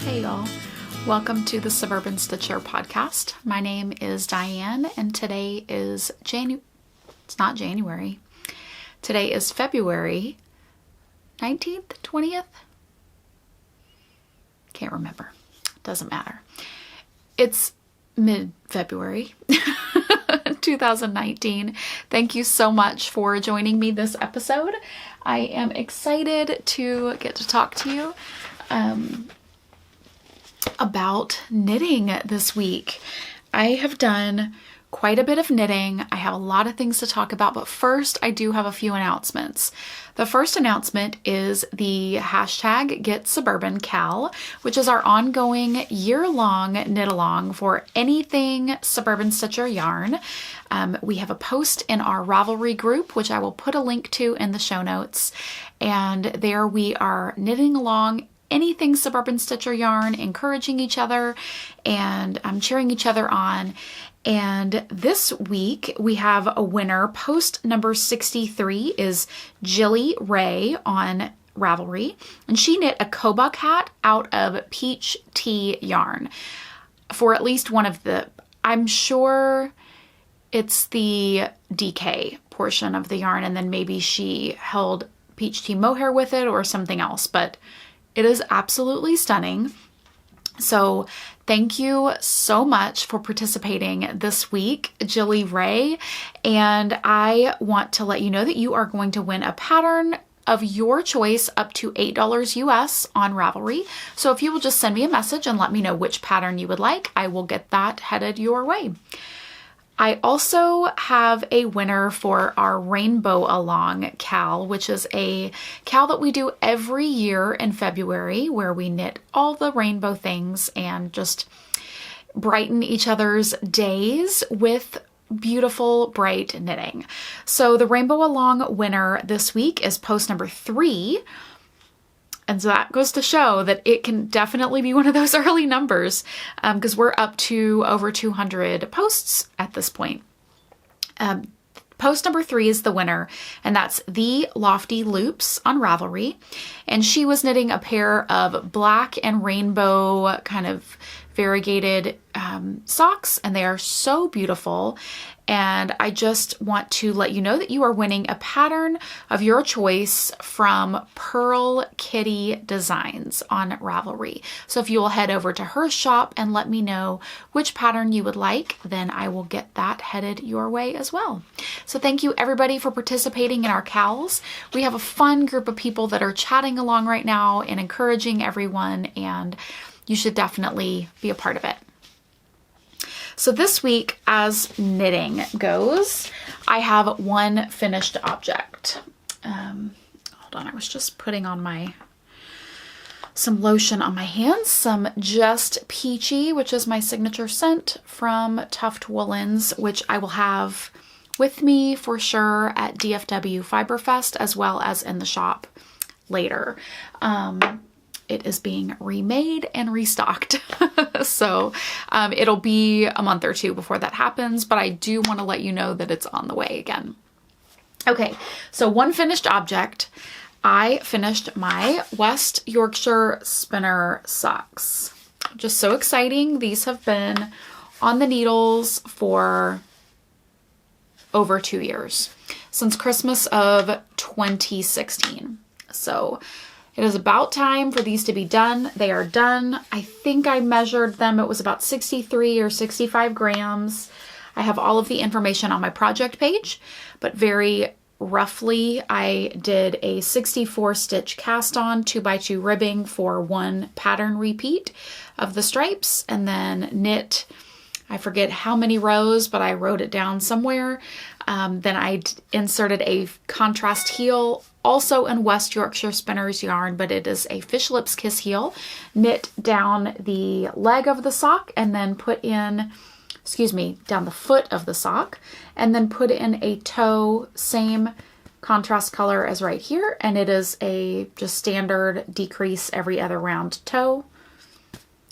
Hey y'all, welcome to the Suburban Stitcher podcast. My name is Diane and today is it's not January. Today is February 19th, 20th? Can't remember. Doesn't matter. It's mid-February 2019. Thank you so much for joining me this episode. I am excited to get to talk to you about knitting this week. I have done quite a bit of knitting. I have a lot of things to talk about, but first I do have a few announcements. The first announcement is the hashtag Get Suburban Cal, which is our ongoing year-long knit-along for anything Suburban Stitcher yarn. We have a post in our Ravelry group, which I will put a link to in the show notes, and there we are knitting along anything Suburban Stitcher yarn, encouraging each other and cheering each other on. And this week we have a winner. Post number 63 is Jilly Ray on Ravelry, and she knit a Kobuck hat out of peach tea yarn for at least one of the, I'm sure it's the DK portion of the yarn, and then maybe she held peach tea mohair with it or something else, but it is absolutely stunning. So thank you so much for participating this week, Jilly Ray. And I want to let you know that you are going to win a pattern of your choice up to $8 US on Ravelry. So if you will just send me a message and let me know which pattern you would like, I will get that headed your way. I also have a winner for our Rainbow Along Cal, which is a cal that we do every year in February, where we knit all the rainbow things and just brighten each other's days with beautiful, bright knitting. So the Rainbow Along winner this week is post number 3. And so that goes to show that it can definitely be one of those early numbers because we're up to over 200 posts at this point. Post number 3 is the winner, and that's The Lofty Loops on Ravelry. And she was knitting a pair of black and rainbow kind of variegated socks, and they are so beautiful. And I just want to let you know that you are winning a pattern of your choice from Pearl Kitty Designs on Ravelry. So if you will head over to her shop and let me know which pattern you would like, then I will get that headed your way as well. So thank you everybody for participating in our cals. We have a fun group of people that are chatting along right now and encouraging everyone, and you should definitely be a part of it. So this week, as knitting goes, I have one finished object. Hold on, I was just putting on some lotion on my hands, some Just Peachy, which is my signature scent from Tuft Woolens, which I will have with me for sure at DFW Fiberfest as well as in the shop later. It is being remade and restocked. So it'll be a month or two before that happens, but I do want to let you know that it's on the way again. Okay, so one finished object. I finished my West Yorkshire Spinner socks. Just so exciting. These have been on the needles for over 2 years, since Christmas of 2016. So it is about time for these to be done. They are done. I think I measured them. It was about 63 or 65 grams. I have all of the information on my project page, but very roughly, I did a 64 stitch cast on 2x2 ribbing for one pattern repeat of the stripes, and then knit, I forget how many rows, but I wrote it down somewhere. Then I inserted a contrast heel, also in West Yorkshire Spinners yarn, but it is a Fish Lips Kiss heel, knit down the leg of the sock and then put in, down the foot of the sock, and then put in a toe, same contrast color as right here, and it is a just standard decrease every other round toe,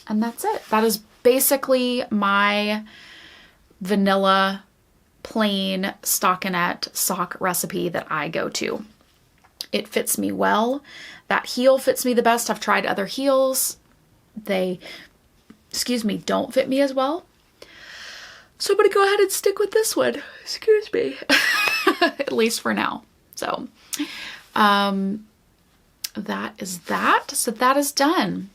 and that's it. That is basically my vanilla plain stockinette sock recipe that I go to. It fits me well. That heel fits me the best. I've tried other heels. they, excuse me, don't fit me as well. So I'm going to go ahead and stick with this one. Excuse me. At least for now. So, that is that. So that is done.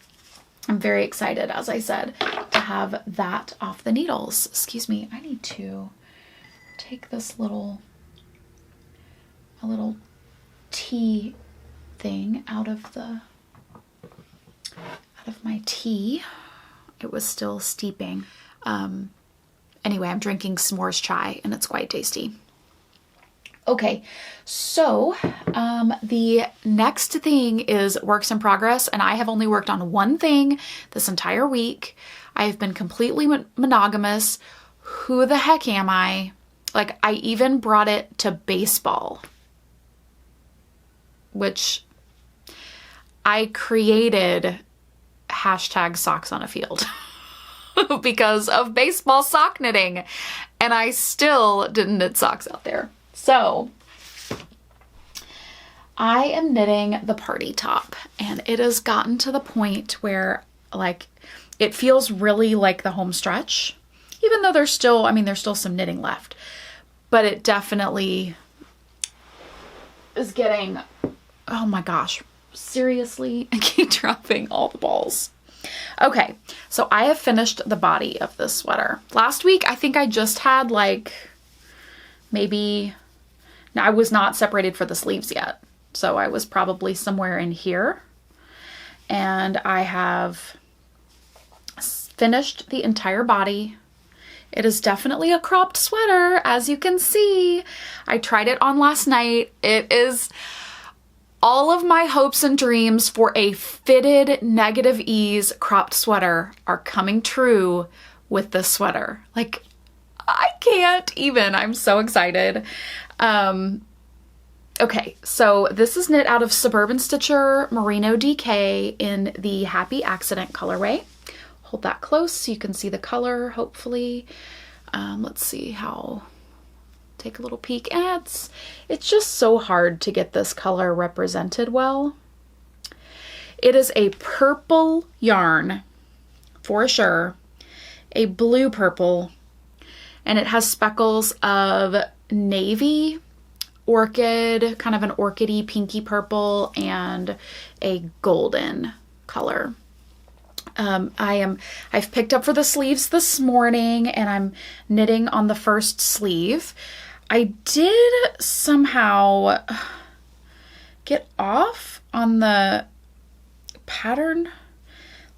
I'm very excited, as I said, to have that off the needles. Excuse me. I need to take this a little tea thing out of my tea. It was still steeping. Anyway, I'm drinking s'mores chai and it's quite tasty. Okay, so the next thing is works in progress, and I have only worked on one thing this entire week. I have been completely monogamous. Who the heck am I? Like, I even brought it to baseball, which I created hashtag socks on a field because of baseball sock knitting, and I still didn't knit socks out there. So I am knitting the party top, and it has gotten to the point where, like, it feels really like the home stretch, even though there's still some knitting left, but it definitely is getting, oh my gosh, seriously, I keep dropping all the balls. Okay, so I have finished the body of this sweater. Last week, I think I just had like maybe, now I was not separated for the sleeves yet. So I was probably somewhere in here, and I have finished the entire body. It is definitely a cropped sweater, as you can see. I tried it on last night. It is all of my hopes and dreams for a fitted negative ease cropped sweater are coming true with this sweater. Like, I can't even. I'm so excited. Okay, so this is knit out of Suburban Stitcher Merino DK in the Happy Accident colorway. Hold that close so you can see the color, hopefully. Let's see how, take a little peek. And it's just so hard to get this color represented well. It is a purple yarn, for sure, a blue purple, and it has speckles of navy, orchid, kind of an orchidy pinky purple, and a golden color. I've picked up for the sleeves this morning, and I'm knitting on the first sleeve. I did somehow get off on the pattern,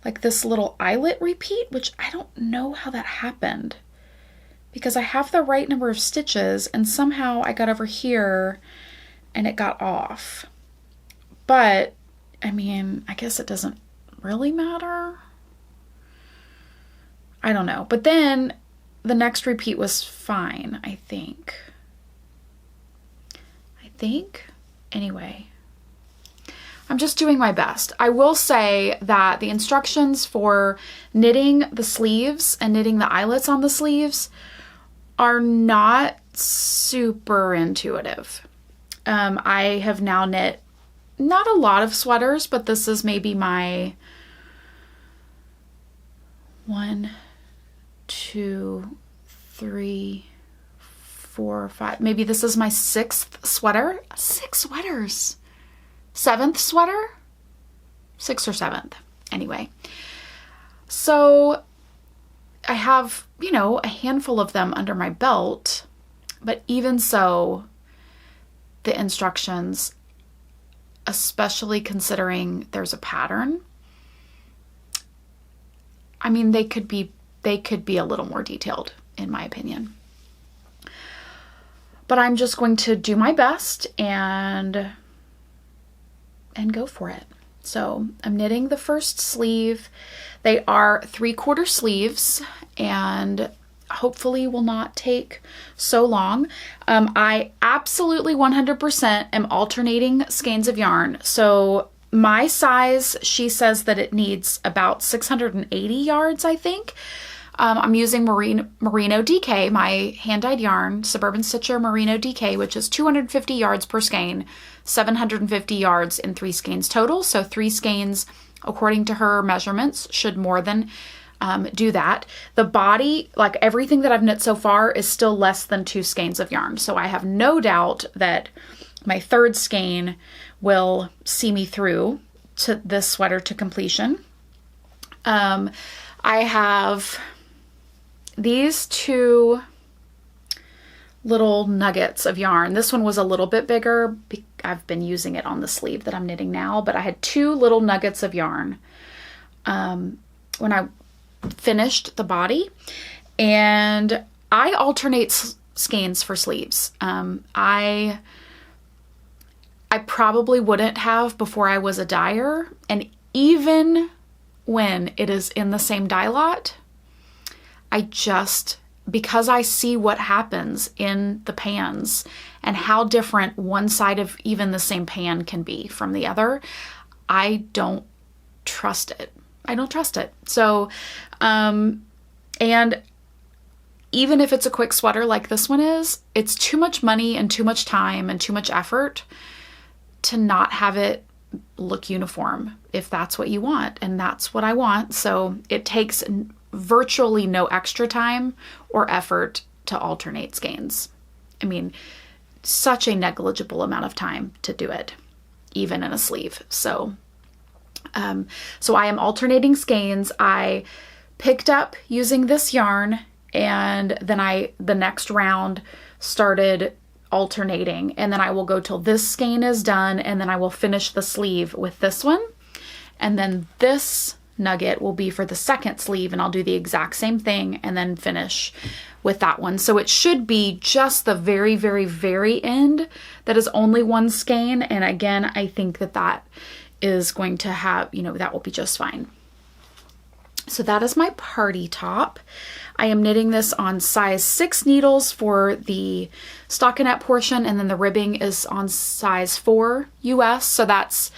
like this little eyelet repeat, which I don't know how that happened, because I have the right number of stitches, and somehow I got over here and it got off. But I mean, I guess it doesn't really matter. I don't know. But then the next repeat was fine, I think. Anyway, I'm just doing my best. I will say that the instructions for knitting the sleeves and knitting the eyelets on the sleeves are not super intuitive. I have now knit not a lot of sweaters, but this is maybe my 1, 2, 3, 4, 5. Maybe this is my 6th sweater. 6 sweaters. 7th sweater? 6th or 7th. Anyway. So I have, a handful of them under my belt, but even so, the instructions, especially considering there's a pattern, I mean, they could be a little more detailed, in my opinion. But I'm just going to do my best and go for it. So I'm knitting the first sleeve. They are 3/4 sleeves, and hopefully will not take so long. I absolutely 100% am alternating skeins of yarn. So my size, she says that it needs about 680 yards, I think. I'm using Merino DK, my hand-dyed yarn, Suburban Stitcher Merino DK, which is 250 yards per skein, 750 yards in 3 skeins total. So 3 skeins according to her measurements, should more than do that. The body, like everything that I've knit so far, is still less than 2 skeins of yarn. So I have no doubt that my 3rd skein will see me through to this sweater to completion. I have these 2 little nuggets of yarn. This one was a little bit bigger. I've been using it on the sleeve that I'm knitting now, but I had 2 little nuggets of yarn when I finished the body, and I alternate skeins for sleeves. I probably wouldn't have before I was a dyer, and even when it is in the same dye lot, because I see what happens in the pans and how different one side of even the same pan can be from the other, I don't trust it. So, and even if it's a quick sweater like this one is, it's too much money and too much time and too much effort to not have it look uniform if that's what you want. And that's what I want. So it takes virtually no extra time or effort to alternate skeins. I mean, such a negligible amount of time to do it, even in a sleeve. So I am alternating skeins. I picked up using this yarn, and then the next round started alternating, and then I will go till this skein is done, and then I will finish the sleeve with this one, and then this nugget will be for the second sleeve, and I'll do the exact same thing and then finish with that one. So it should be just the very, very, very end that is only 1 skein, and again, I think that is going to have, that will be just fine. So that is my party top. I am knitting this on size 6 needles for the stockinette portion, and then the ribbing is on size 4 US. So that's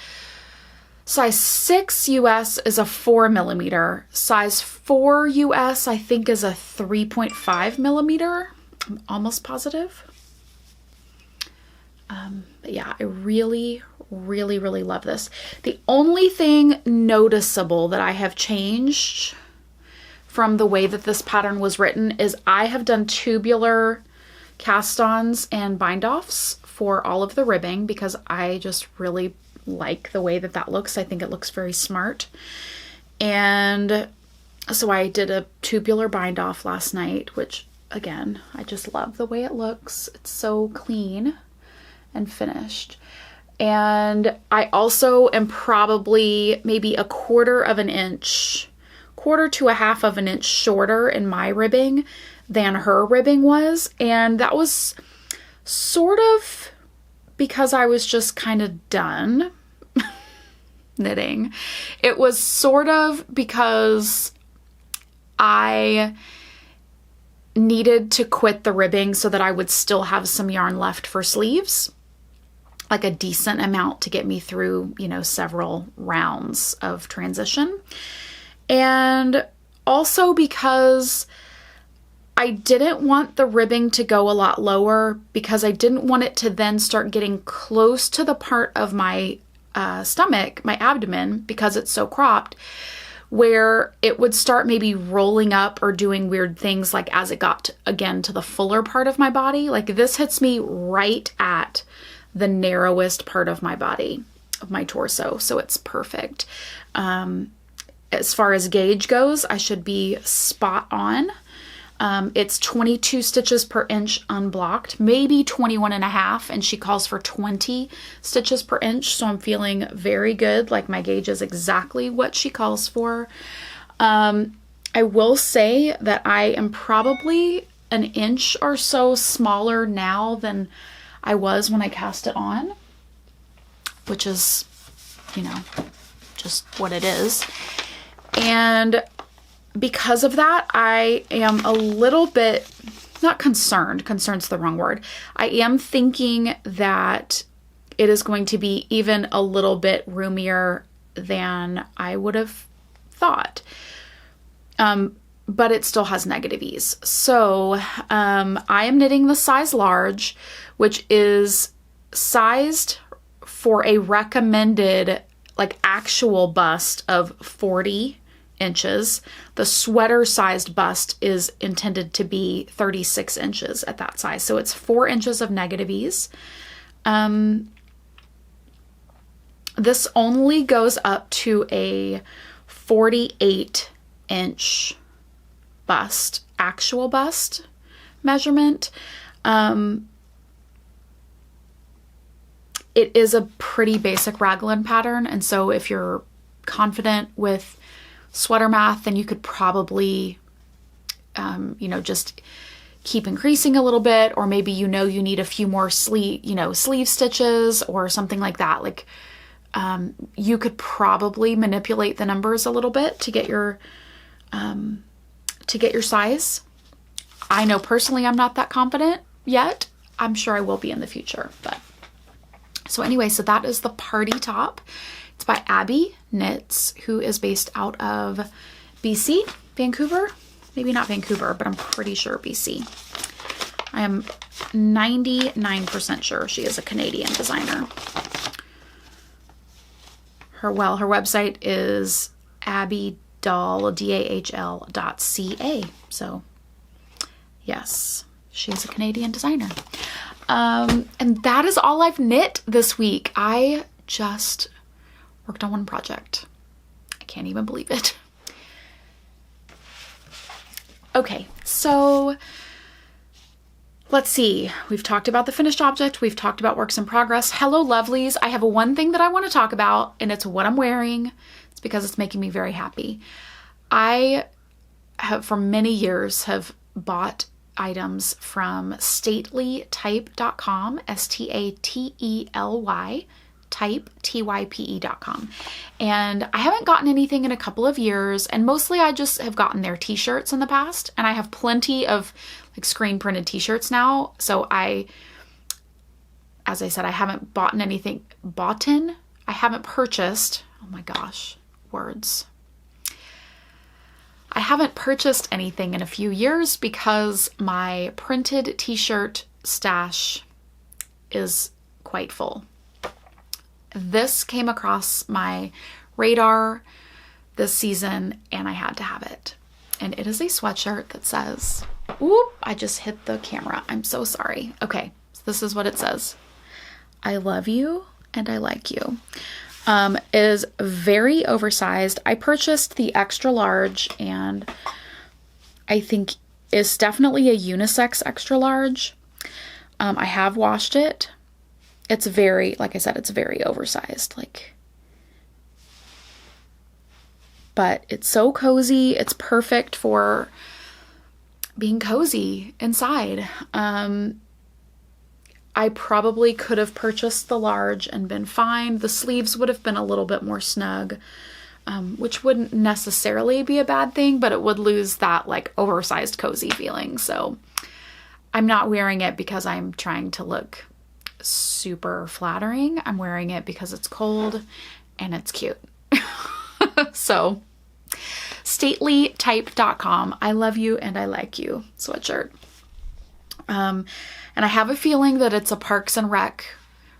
size 6 US is a 4 millimeter. Size 4 US, I think, is a 3.5 millimeter. I'm almost positive. But yeah, I really, really, really love this. The only thing noticeable that I have changed from the way that this pattern was written is I have done tubular cast-ons and bind-offs for all of the ribbing because I just really like the way that looks. I think it looks very smart. And so I did a tubular bind-off last night, which again, I just love the way it looks. It's so clean and finished. And I also am probably maybe a quarter to a half of an inch shorter in my ribbing than her ribbing was. And that was sort of because I was just kind of done knitting. It was sort of because I needed to quit the ribbing so that I would still have some yarn left for sleeves, like a decent amount to get me through, several rounds of transition. And also because I didn't want the ribbing to go a lot lower because I didn't want it to then start getting close to the part of my stomach, my abdomen, because it's so cropped, where it would start maybe rolling up or doing weird things like as it got again to the fuller part of my body. Like this hits me right at the narrowest part of my body, of my torso. So it's perfect. As far as gauge goes, I should be spot on. It's 22 stitches per inch unblocked, maybe 21 and a half, and she calls for 20 stitches per inch. So I'm feeling very good. Like my gauge is exactly what she calls for. I will say that I am probably an inch or so smaller now than I was when I cast it on, which is, just what it is. And because of that, I am a little bit, not concerned, concerned's the wrong word. I am thinking that it is going to be even a little bit roomier than I would have thought. But it still has negative ease. So I am knitting the size large, which is sized for a recommended like actual bust of 40 inches. The sweater sized bust is intended to be 36 inches at that size. So it's 4 inches of negative ease. This only goes up to a 48 inch bust, actual bust measurement. It is a pretty basic raglan pattern. And so if you're confident with sweater math, then you could probably, just keep increasing a little bit, or maybe, you need a few more sleeve stitches or something like that. Like, you could probably manipulate the numbers a little bit to get your size. I know personally I'm not that confident yet. I'm sure I will be in the future, but so anyway, so that is the party top. It's by Abby Knits, who is based out of BC, Vancouver. Maybe not Vancouver, but I'm pretty sure BC. I am 99% sure she is a Canadian designer. Her website is abbydahl.ca. So yes, she's a Canadian designer. And that is all I've knit this week. I just worked on one project. I can't even believe it. Okay, so let's see. We've talked about the finished object. We've talked about works in progress. Hello, lovelies. I have one thing that I want to talk about, and it's what I'm wearing. It's because it's making me very happy. I have, for many years, have bought items from statelytype.com, STATELY, type, TYPE.com. And I haven't gotten anything in a couple of years, and mostly I just have gotten their t-shirts in the past, and I have plenty of like screen printed t-shirts now. So as I said, I haven't bought anything, I haven't purchased, oh my gosh, words. I haven't purchased anything in a few years because my printed t-shirt stash is quite full. This came across my radar this season and I had to have it. And it is a sweatshirt that says, whoop, I just hit the camera. I'm so sorry. Okay, so this is what it says. I love you and I like you. It is very oversized. I purchased the extra large, and I think it's definitely a unisex extra large. I have washed it. It's very, like I said, it's very oversized, but it's so cozy. It's perfect for being cozy inside. I probably could have purchased the large and been fine. The sleeves would have been a little bit more snug, which wouldn't necessarily be a bad thing, but it would lose that like oversized cozy feeling. So I'm not wearing it because I'm trying to look super flattering. I'm wearing it because it's cold and it's cute. So statelytype.com. I love you and I like you sweatshirt. And I have a feeling that it's a Parks and Rec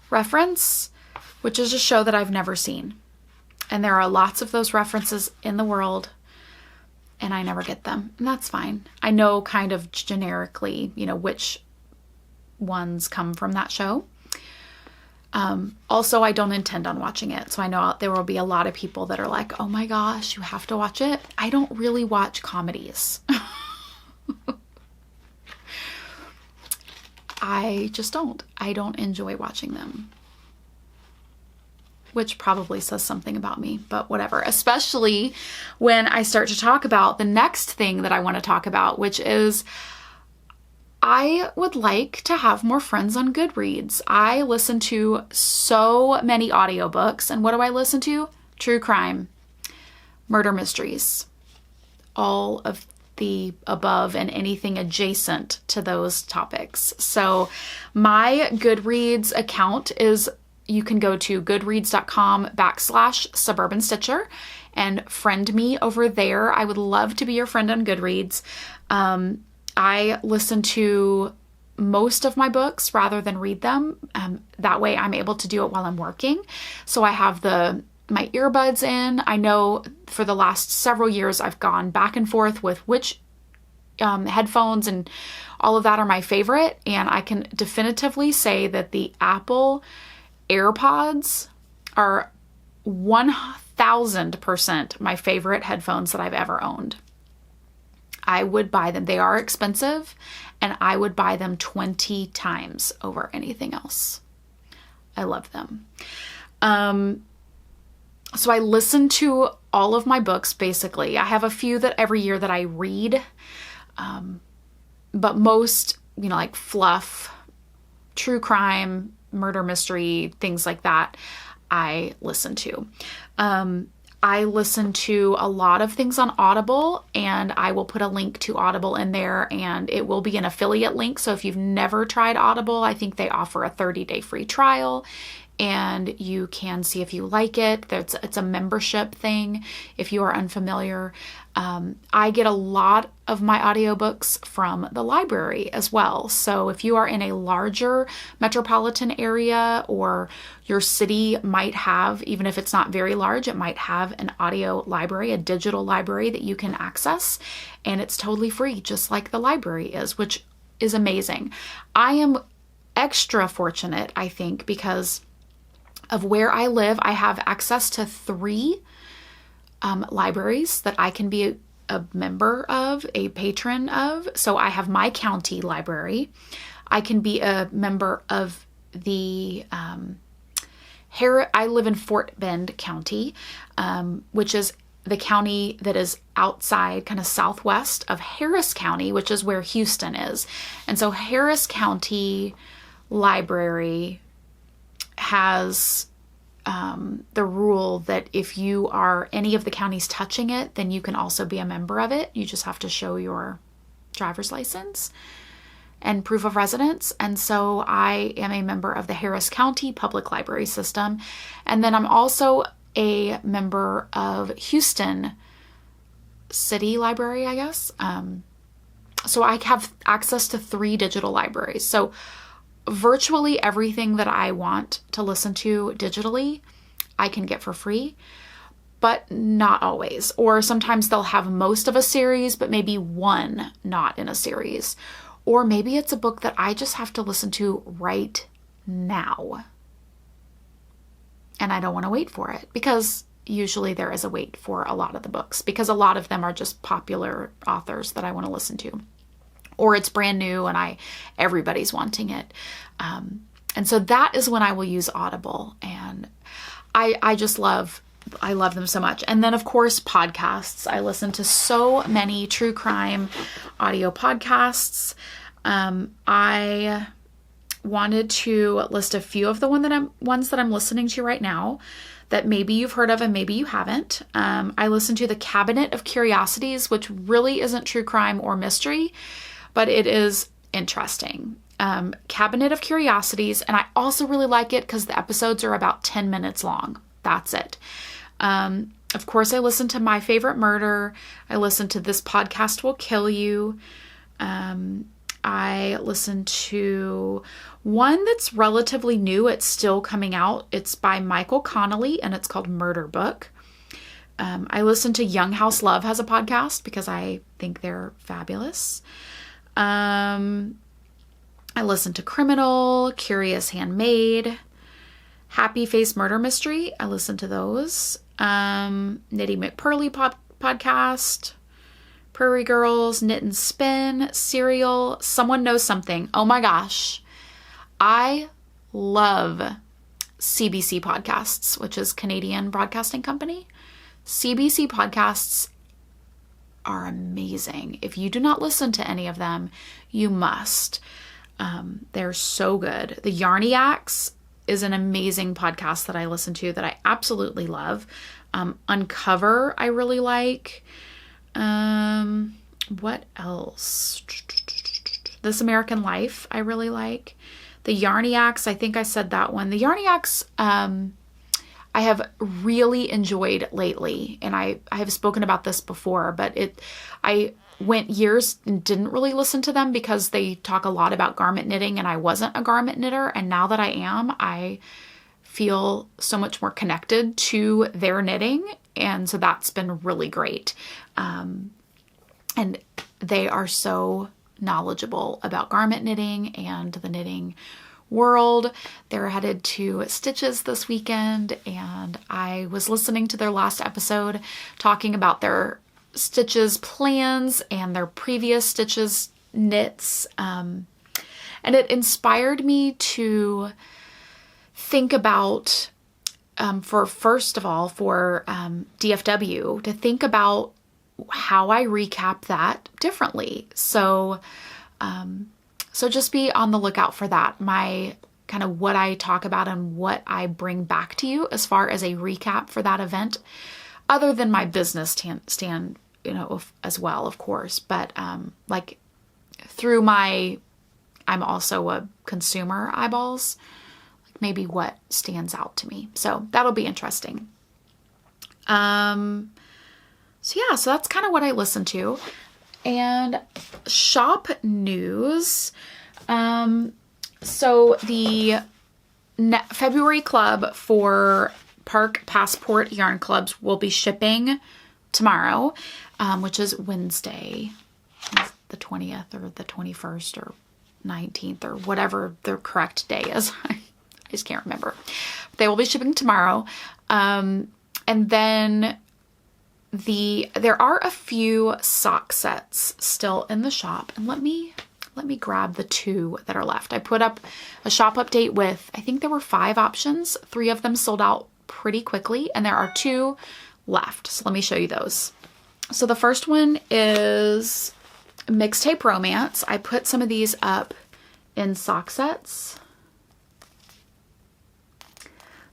reference, which is a show that I've never seen. And there are lots of those references in the world, and I never get them. And that's fine. I know kind of generically, which ones come from that show. Also, I don't intend on watching it. So I know there will be a lot of people that are like, oh my gosh, you have to watch it. I don't really watch comedies. I just don't. I don't enjoy watching them. Which probably says something about me, but whatever. Especially when I start to talk about the next thing that I want to talk about, which is I would like to have more friends on Goodreads. I listen to so many audiobooks, and what do I listen to? True crime, murder mysteries, all of the above and anything adjacent to those topics. So my Goodreads account is, you can go to goodreads.com/Suburban Stitcher and friend me over there. I would love to be your friend on Goodreads. I listen to most of my books rather than read them. That way I'm able to do it while I'm working. So I have the my earbuds in. I know for the last several years I've gone back and forth with which headphones and all of that are my favorite, and I can definitively say that the Apple AirPods are 1000% my favorite headphones that I've ever owned. I would buy them. They are expensive, and I would buy them 20 times over anything else. I love them. So I listen to all of my books, basically. I have a few that every year that I read, but most, like fluff, true crime, murder mystery, things like that, I listen to. I listen to a lot of things on Audible, and I will put a link to Audible in there, and it will be an affiliate link. So if you've never tried Audible, I think they offer a 30-day free trial, and you can see if you like it. It's a membership thing if you are unfamiliar. I get a lot of my audiobooks from the library as well. So if you are in a larger metropolitan area, or your city might have, even if it's not very large, it might have an audio library, a digital library that you can access, and it's totally free, just like the library is, which is amazing. I am extra fortunate, I think, because of where I live. I have access to 3 libraries that I can be a member of, a patron of. So I have my county library. I can be a member of the I live in Fort Bend County, which is the county that is outside, kind of southwest of Harris County, which is where Houston is. And so Harris County Library has the rule that if you are any of the counties touching it, then you can also be a member of it. You just have to show your driver's license and proof of residence. And so I am a member of the Harris County Public Library System. And then I'm also a member of Houston City Library, I guess. So I have access to 3 digital libraries. So virtually everything that I want to listen to digitally, I can get for free, but not always. Or sometimes they'll have most of a series, but maybe one not in a series. Or maybe it's a book that I just have to listen to right now, and I don't want to wait for it, because usually there is a wait for a lot of the books, because a lot of them are just popular authors that I want to listen to. Or it's brand new and everybody's wanting it. And so that is when I will use Audible. And I love them so much. And then, of course, podcasts. I listen to so many true crime audio podcasts. I wanted to list a few of the ones that I'm listening to right now that maybe you've heard of and maybe you haven't. I listen to The Cabinet of Curiosities, which really isn't true crime or mystery, but it is interesting. Cabinet of Curiosities, and I also really like it because the episodes are about 10 minutes long. That's it. Of course, I listen to My Favorite Murder. I listen to This Podcast Will Kill You. I listen to one that's relatively new. It's still coming out. It's by Michael Connolly, and it's called Murder Book. I listen to Young House Love has a podcast because I think they're fabulous. I listen to Criminal, Curious Handmaid, Happy Face Murder Mystery. I listen to those. Nitty McPurley podcast, Prairie Girls, Knit and Spin, Serial, Someone Knows Something. Oh my gosh. I love CBC podcasts, which is Canadian Broadcasting Company. CBC podcasts are amazing. If you do not listen to any of them, you must. They're so good. The Yarniacs is an amazing podcast that I listen to that I absolutely love. Uncover, I really like. What else? This American Life, I really like. The Yarniacs, I think I said that one. The Yarniacs, I have really enjoyed lately, and I have spoken about this before, but I went years and didn't really listen to them because they talk a lot about garment knitting, and I wasn't a garment knitter, and now that I am, I feel so much more connected to their knitting. And so that's been really great. And they are so knowledgeable about garment knitting and the knitting world. They're headed to Stitches this weekend, and I was listening to their last episode talking about their Stitches plans and their previous Stitches knits. And it inspired me to think about, first of all, for DFW, to think about how I recap that differently. So just be on the lookout for that. My kind of what I talk about and what I bring back to you as far as a recap for that event, other than my business stand, as well, of course, but like through I'm also a consumer eyeballs, like maybe what stands out to me. So that'll be interesting. So that's kind of what I listen to. And shop news. So the February club for Park Passport Yarn Clubs will be shipping tomorrow, which is Wednesday, the 20th or the 21st or 19th or whatever the correct day is. I just can't remember. They will be shipping tomorrow. And then there are a few sock sets still in the shop, and let me grab the 2 that are left. I put up a shop update with, I think there were 5 options. 3 of them sold out pretty quickly, and there are 2 left. So let me show you those. So the first one is Mixtape Romance. I put some of these up in sock sets.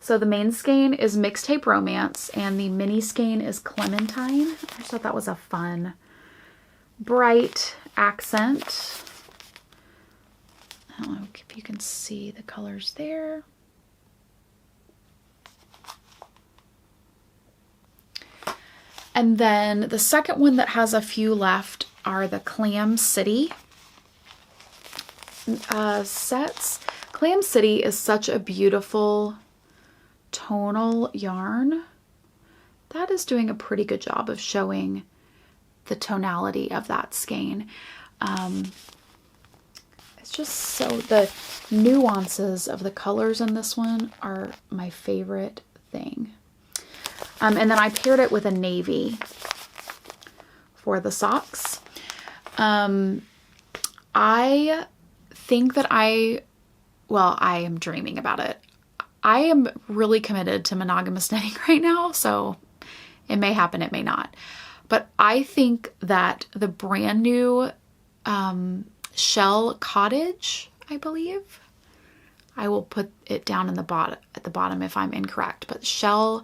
So the main skein is Mixtape Romance, and the mini skein is Clementine. I just thought that was a fun, bright accent. I don't know if you can see the colors there. And then the second one that has a few left are the Clam City sets. Clam City is such a beautiful tonal yarn that is doing a pretty good job of showing the tonality of that skein. It's just so, the nuances of the colors in this one are my favorite thing. And then I paired it with a navy for the socks. I think that I am dreaming about it. I am really committed to monogamous knitting right now, so it may happen, it may not. But I think that the brand new Shell Cottage, I believe, I will put it down in at the bottom if I'm incorrect, but Shell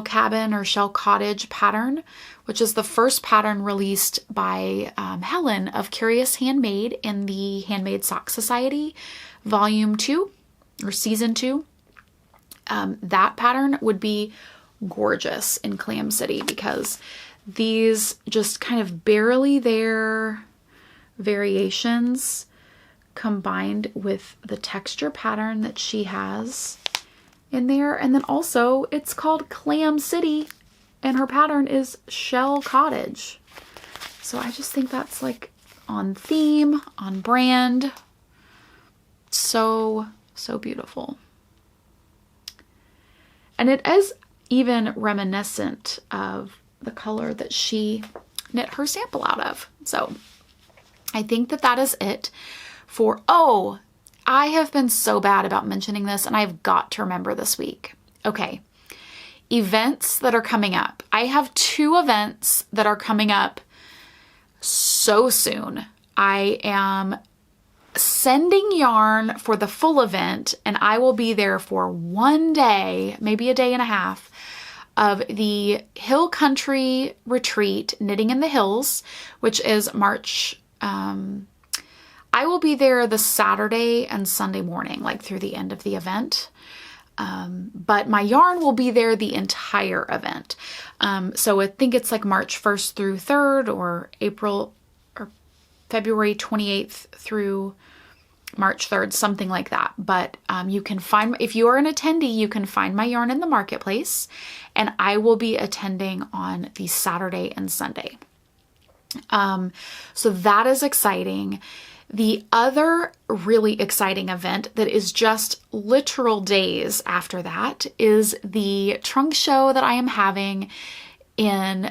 Cabin or Shell Cottage pattern, which is the first pattern released by Helen of Curious Handmade in the Handmade Sock Society, Volume 2 or Season 2. That pattern would be gorgeous in Clam City because these just kind of barely there variations combined with the texture pattern that she has in there. And then also it's called Clam City and her pattern is Shell Cottage. So I just think that's like on theme, on brand. So beautiful. And it is even reminiscent of the color that she knit her sample out of. So I think that is it for, I have been so bad about mentioning this and I've got to remember this week. Okay. Events that are coming up. I have 2 events that are coming up so soon. I am sending yarn for the full event and I will be there for 1 day, maybe a day and a half, of the Hill Country Retreat, Knitting in the Hills, which is March. I will be there the Saturday and Sunday morning, like through the end of the event. But my yarn will be there the entire event. So I think it's like March 1st through 3rd or February 28th through March 3rd, something like that. But you can find, if you are an attendee, you can find my yarn in the marketplace, and I will be attending on the Saturday and Sunday. So that is exciting. The other really exciting event that is just literal days after that is the trunk show that I am having in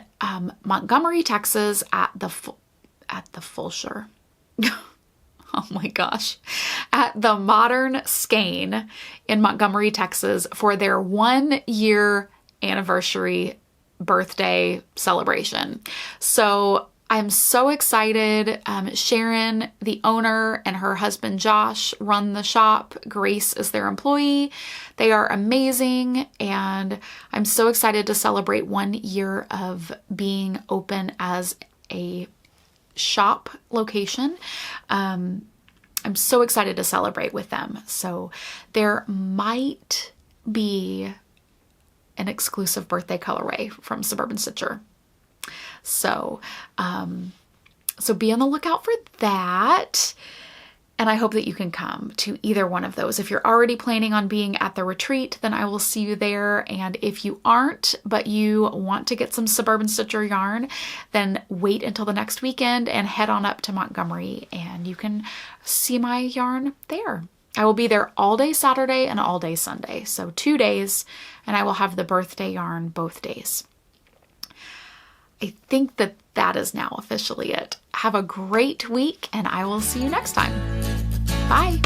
Montgomery, Texas at the Fulshire. Oh my gosh. At the Modern Skein in Montgomery, Texas for their 1-year anniversary birthday celebration. So I'm so excited. Sharon, the owner, and her husband Josh run the shop. Grace is their employee. They are amazing, and I'm so excited to celebrate 1 year of being open as a shop location. I'm so excited to celebrate with them. So there might be an exclusive birthday colorway from Suburban Stitcher. So be on the lookout for that. And I hope that you can come to either one of those. If you're already planning on being at the retreat, then I will see you there. And if you aren't, but you want to get some Suburban Stitcher yarn, then wait until the next weekend and head on up to Montgomery and you can see my yarn there. I will be there all day Saturday and all day Sunday. So 2 days, and I will have the birthday yarn both days. I think that is now officially it. Have a great week, and I will see you next time. Bye.